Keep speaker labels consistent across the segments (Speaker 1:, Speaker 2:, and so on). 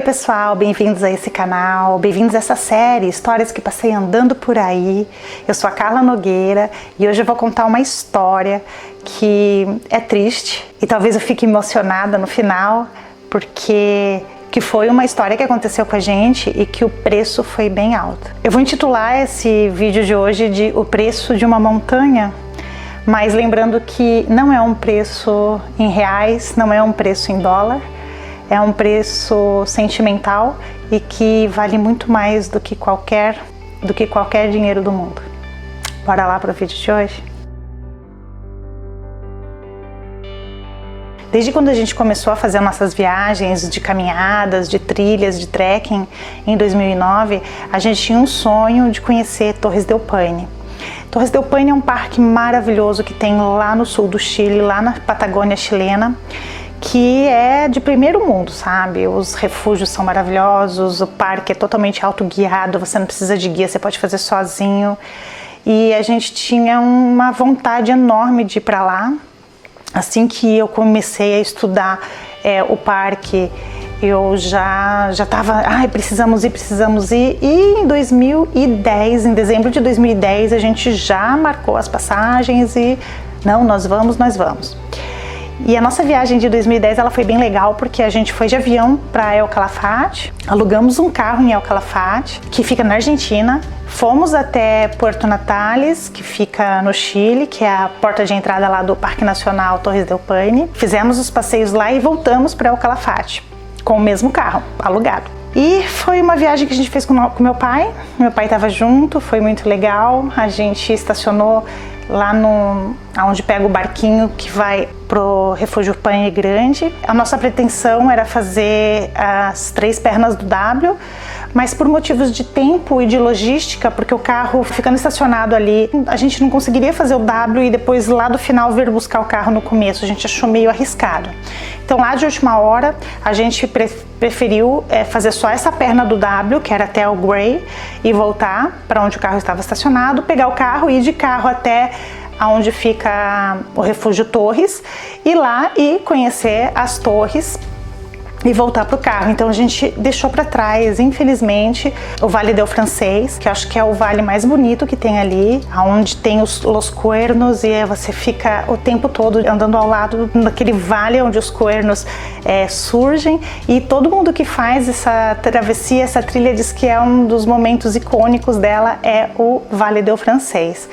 Speaker 1: Oi pessoal, bem-vindos a esse canal, bem-vindos a essa série Histórias que Passei Andando Por Aí. Eu sou a Carla Nogueira e hoje eu vou contar uma história que é triste e talvez eu fique emocionada no final, porque foi uma história que aconteceu com a gente e que o preço foi bem alto. Eu vou intitular esse vídeo de hoje de O Preço de uma Montanha, mas lembrando que não é um preço em reais, não é um preço em dólar, é um preço sentimental e que vale muito mais do que qualquer dinheiro do mundo. Bora lá para o vídeo de hoje? Desde quando a gente começou a fazer nossas viagens de caminhadas, de trilhas, de trekking em 2009, a gente tinha um sonho de conhecer Torres del Paine. Torres del Paine é um parque maravilhoso que tem lá no sul do Chile, lá na Patagônia chilena, que é de primeiro mundo, sabe? Os refúgios são maravilhosos, o parque é totalmente autoguiado, você não precisa de guia, você pode fazer sozinho. E a gente tinha uma vontade enorme de ir para lá. Assim que eu comecei a estudar o parque, eu já estava, precisamos ir. E em 2010, em dezembro de 2010, a gente já marcou as passagens e não, nós vamos. E a nossa viagem de 2010 ela foi bem legal porque a gente foi de avião para El Calafate, alugamos um carro em El Calafate, que fica na Argentina, fomos até Puerto Natales, que fica no Chile, que é a porta de entrada lá do Parque Nacional Torres del Paine, fizemos os passeios lá e voltamos para El Calafate, com o mesmo carro, alugado. E foi uma viagem que a gente fez com meu pai estava junto, foi muito legal, a gente estacionou lá onde pega o barquinho que vai pro Refúgio Paine Grande. A nossa pretensão era fazer as 3 pernas do W, mas por motivos de tempo e de logística, porque o carro ficando estacionado ali, a gente não conseguiria fazer o W e depois lá do final vir buscar o carro no começo, a gente achou meio arriscado. Então lá de última hora a gente preferiu fazer só essa perna do W, que era até o Gray, e voltar para onde o carro estava estacionado, pegar o carro e ir de carro até onde fica o Refúgio Torres, ir lá e conhecer as torres e voltar para o carro. Então a gente deixou para trás, infelizmente, o Vale del Francés, que eu acho que é o vale mais bonito que tem ali, onde tem Los Cuernos, e você fica o tempo todo andando ao lado daquele vale onde os cuernos surgem, e todo mundo que faz essa travessia, essa trilha, diz que é um dos momentos icônicos dela, é o Vale del Francés.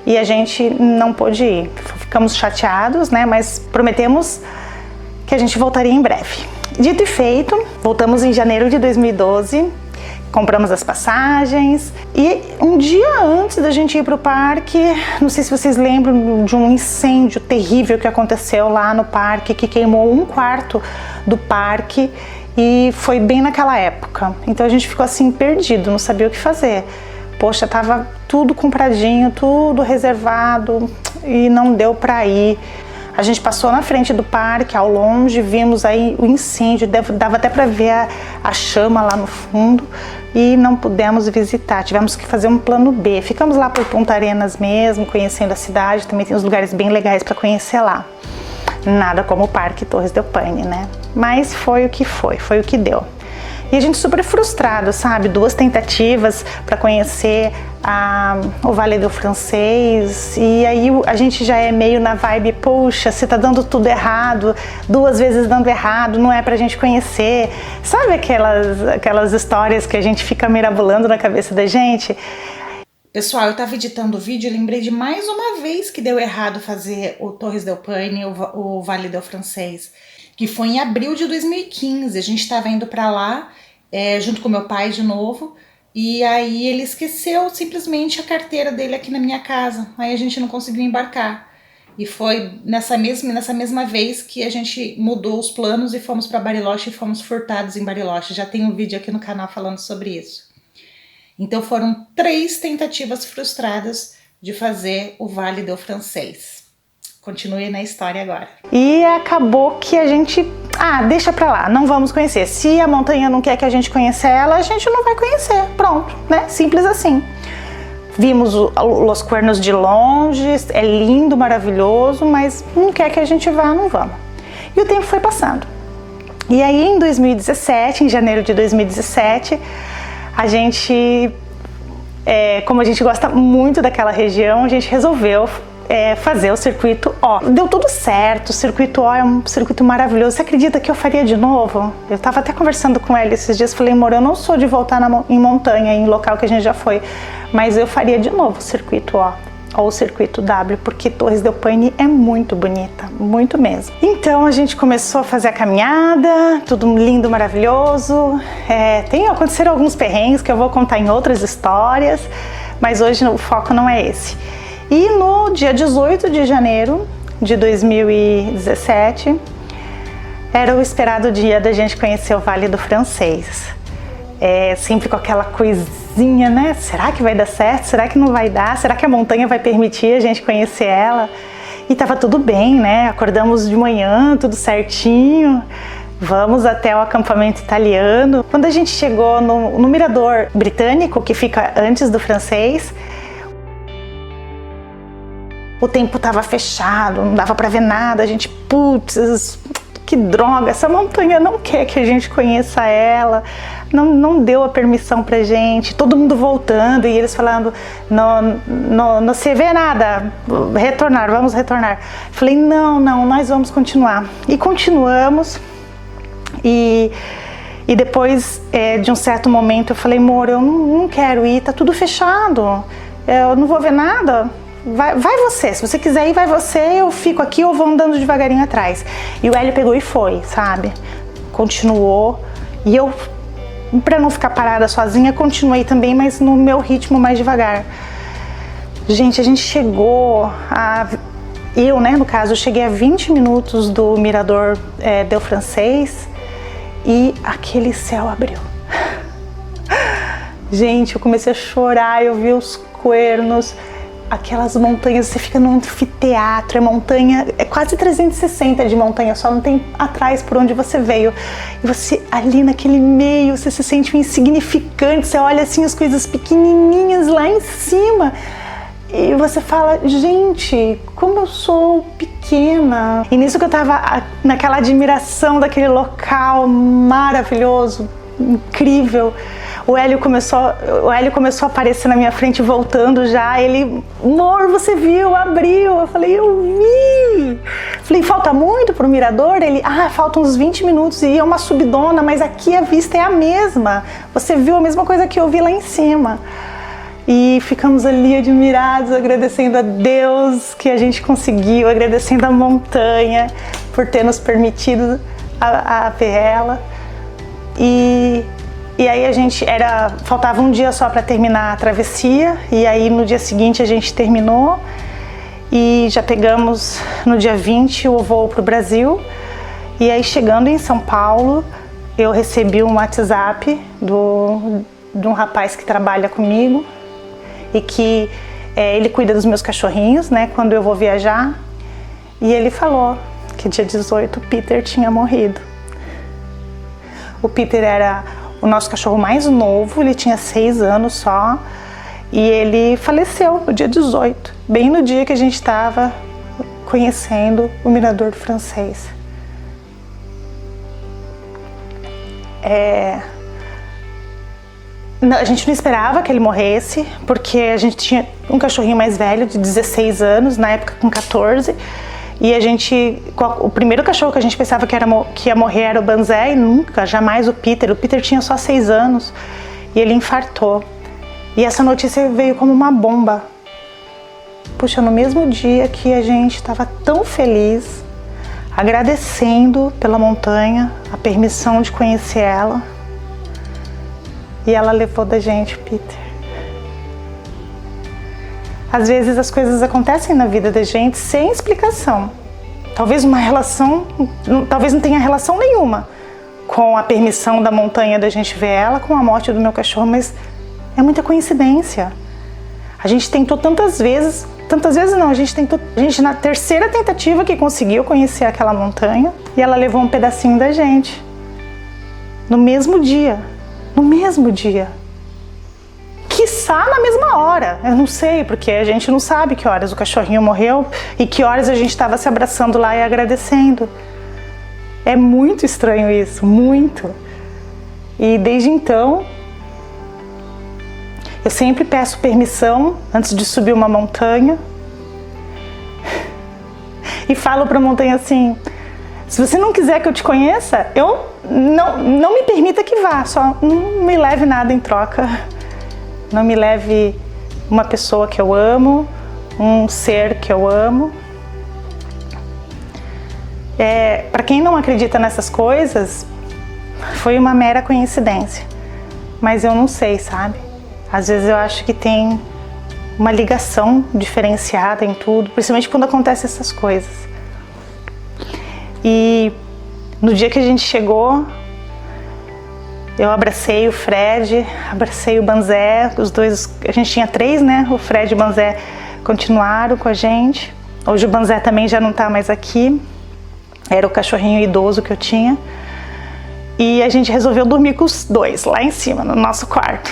Speaker 1: E a gente não pôde ir, ficamos chateados, né? Mas prometemos que a gente voltaria em breve. Dito e feito, voltamos em janeiro de 2012, compramos as passagens e um dia antes da gente ir para o parque, não sei se vocês lembram de um incêndio terrível que aconteceu lá no parque, que queimou 1/4 do parque, e foi bem naquela época. Então a gente ficou assim perdido, não sabia o que fazer. Poxa, tava tudo compradinho, tudo reservado e não deu para ir. A gente passou na frente do parque, ao longe, vimos aí o incêndio, dava até para ver a chama lá no fundo, e não pudemos visitar, tivemos que fazer um plano B. Ficamos lá por Punta Arenas mesmo, conhecendo a cidade, também tem uns lugares bem legais para conhecer lá. Nada como o Parque Torres del Paine, né? Mas foi o que deu. E a gente super frustrado, sabe? 2 tentativas para conhecer o Vale del Francés, e aí a gente já é meio na vibe, poxa, se tá dando tudo errado, 2 vezes dando errado, não é pra gente conhecer. Sabe aquelas histórias que a gente fica mirabolando na cabeça da gente? Pessoal, eu tava editando o vídeo e lembrei de mais uma vez que deu errado fazer o Torres del Paine, o Vale del Francés, que foi em abril de 2015. A gente estava indo para lá junto com meu pai de novo, e aí ele esqueceu simplesmente a carteira dele aqui na minha casa, aí a gente não conseguiu embarcar. E foi nessa mesma vez que a gente mudou os planos e fomos para Bariloche e fomos furtados em Bariloche. Já tem um vídeo aqui no canal falando sobre isso. Então foram 3 tentativas frustradas de fazer o Vale del Francés. Continue na história agora. E acabou que a gente, deixa pra lá, não vamos conhecer. Se a montanha não quer que a gente conheça ela, a gente não vai conhecer. Pronto, né? Simples assim. Vimos Los Cuernos de longe, é lindo, maravilhoso, mas não quer que a gente vá, não vamos. E o tempo foi passando. E aí em 2017, em janeiro de 2017, a gente, como a gente gosta muito daquela região, a gente resolveu fazer o circuito O. Deu tudo certo, o circuito O é um circuito maravilhoso. Você acredita que eu faria de novo? Eu estava até conversando com ela esses dias, falei, amor, eu não sou de voltar em montanha, em local que a gente já foi, mas eu faria de novo o circuito O ou o circuito W, porque Torres del Paine é muito bonita, muito mesmo. Então a gente começou a fazer a caminhada, tudo lindo, maravilhoso. Aconteceram alguns perrengues que eu vou contar em outras histórias, mas hoje o foco não é esse. E no dia 18 de janeiro de 2017, era o esperado dia da gente conhecer o Vale do Francês. Sempre com aquela coisinha, né? Será que vai dar certo? Será que não vai dar? Será que a montanha vai permitir a gente conhecer ela? E tava tudo bem, né? Acordamos de manhã, tudo certinho. Vamos até o acampamento italiano. Quando a gente chegou no mirador britânico, que fica antes do francês, o tempo estava fechado, não dava para ver nada. A gente, putz, que droga, essa montanha não quer que a gente conheça ela, não deu a permissão pra gente, todo mundo voltando e eles falando, não se vê nada, vamos retornar. Falei, não, nós vamos continuar. E continuamos, e depois de um certo momento eu falei, amor, eu não quero ir, tá tudo fechado, eu não vou ver nada. Vai você, se você quiser ir, vai você, eu fico aqui ou vou andando devagarinho atrás. E o Hélio pegou e foi, sabe? Continuou. E eu, pra não ficar parada sozinha, continuei também, mas no meu ritmo mais devagar. Gente, a gente chegou eu, né, no caso, eu cheguei a 20 minutos do mirador del Francês e aquele céu abriu. Gente, eu comecei a chorar, eu vi os cuernos, aquelas montanhas, você fica num anfiteatro, montanha, quase 360 de montanha, só não tem atrás por onde você veio. E você ali naquele meio, você se sente um insignificante, você olha assim as coisas pequenininhas lá em cima e você fala, gente, como eu sou pequena. E nisso que eu tava naquela admiração daquele local maravilhoso, incrível, o Hélio começou a aparecer na minha frente voltando já, ele, amor, você viu, abriu, eu falei, eu vi. Falei, falta muito pro mirador? Ele, faltam uns 20 minutos e é uma subidona, mas aqui a vista é a mesma, você viu a mesma coisa que eu vi lá em cima. E ficamos ali admirados, agradecendo a Deus que a gente conseguiu, agradecendo a montanha por ter nos permitido a ver ela. E aí faltava um dia só para terminar a travessia, e aí no dia seguinte a gente terminou e já pegamos no dia 20 o voo para o Brasil. E aí chegando em São Paulo, eu recebi um WhatsApp de um rapaz que trabalha comigo e que ele cuida dos meus cachorrinhos, né, quando eu vou viajar, e ele falou que dia 18 o Peter tinha morrido. O Peter era o nosso cachorro mais novo, ele tinha 6 anos só, e ele faleceu no dia 18, bem no dia que a gente estava conhecendo o mirador do Francês. A gente não esperava que ele morresse, porque a gente tinha um cachorrinho mais velho, de 16 anos, na época com 14, e o primeiro cachorro que a gente pensava que ia morrer era o Banzé, e nunca, jamais o Peter. O Peter tinha só 6 anos e ele infartou. E essa notícia veio como uma bomba. Puxa, no mesmo dia que a gente estava tão feliz, agradecendo pela montanha, a permissão de conhecer ela, e ela levou da gente o Peter. Às vezes as coisas acontecem na vida da gente sem explicação. Talvez não tenha relação nenhuma com a permissão da montanha da gente ver ela, com a morte do meu cachorro, mas é muita coincidência. A gente tentou tantas vezes não, a gente na terceira tentativa que conseguiu conhecer aquela montanha, e ela levou um pedacinho da gente. No mesmo dia. Quiçá na mesma hora, eu não sei, porque a gente não sabe que horas o cachorrinho morreu e que horas a gente estava se abraçando lá e agradecendo. É muito estranho isso, muito. E desde então, eu sempre peço permissão antes de subir uma montanha e falo para a montanha assim: se você não quiser que eu te conheça, eu não me permita que vá, só não me leve nada em troca. Não me leve uma pessoa que eu amo, um ser que eu amo. Para quem não acredita nessas coisas, foi uma mera coincidência. Mas eu não sei, sabe? Às vezes eu acho que tem uma ligação diferenciada em tudo, principalmente quando acontecem essas coisas. E no dia que a gente chegou, eu abracei o Fred, abracei o Banzé, os dois, a gente tinha 3, né? O Fred e o Banzé continuaram com a gente. Hoje o Banzé também já não tá mais aqui. Era o cachorrinho idoso que eu tinha. E a gente resolveu dormir com os 2 lá em cima, no nosso quarto.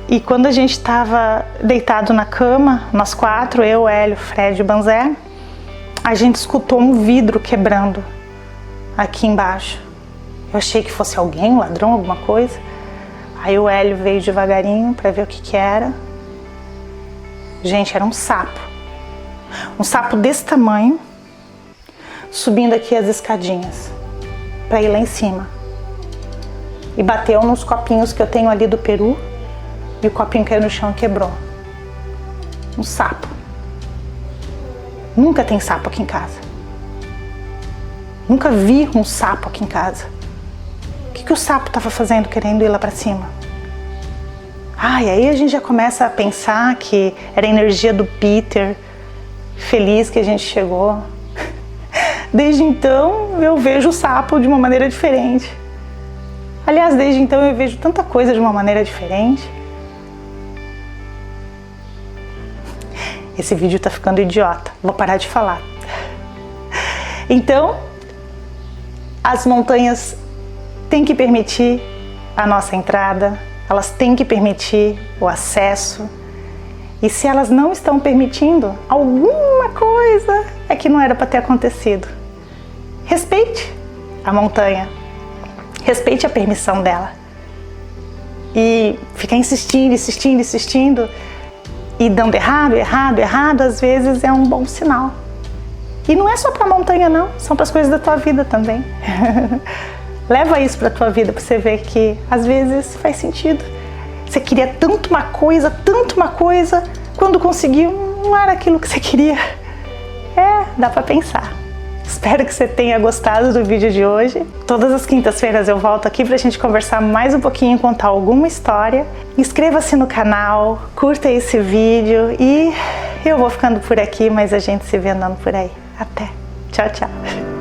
Speaker 1: E quando a gente estava deitado na cama, nós 4, eu, Hélio, Fred e o Banzé, a gente escutou um vidro quebrando aqui embaixo. Eu achei que fosse alguém, um ladrão, alguma coisa. Aí o Hélio veio devagarinho para ver o que era. Gente, era um sapo. Um sapo desse tamanho, subindo aqui as escadinhas para ir lá em cima. E bateu nos copinhos que eu tenho ali do peru. E o copinho caiu no chão e quebrou. Um sapo. Nunca tem sapo aqui em casa. Nunca vi um sapo aqui em casa. O que o sapo estava fazendo querendo ir lá para cima? E aí a gente já começa a pensar que era a energia do Peter, feliz que a gente chegou. Desde então eu vejo o sapo de uma maneira diferente. Aliás, desde então eu vejo tanta coisa de uma maneira diferente. Esse vídeo tá ficando idiota, vou parar de falar. Então, as montanhas têm que permitir a nossa entrada, elas têm que permitir o acesso. E se elas não estão permitindo, alguma coisa é que não era para ter acontecido. Respeite a montanha, respeite a permissão dela. E ficar insistindo, insistindo, insistindo e dando errado, às vezes é um bom sinal. E não é só para a montanha não, são para as coisas da tua vida também. Leva isso para a tua vida para você ver que às vezes faz sentido. Você queria tanto uma coisa, quando conseguiu não era aquilo que você queria. Dá para pensar. Espero que você tenha gostado do vídeo de hoje. Todas as quintas-feiras eu volto aqui pra gente conversar mais um pouquinho, contar alguma história. Inscreva-se no canal, curta esse vídeo e eu vou ficando por aqui, mas a gente se vê andando por aí. Até! Tchau, tchau!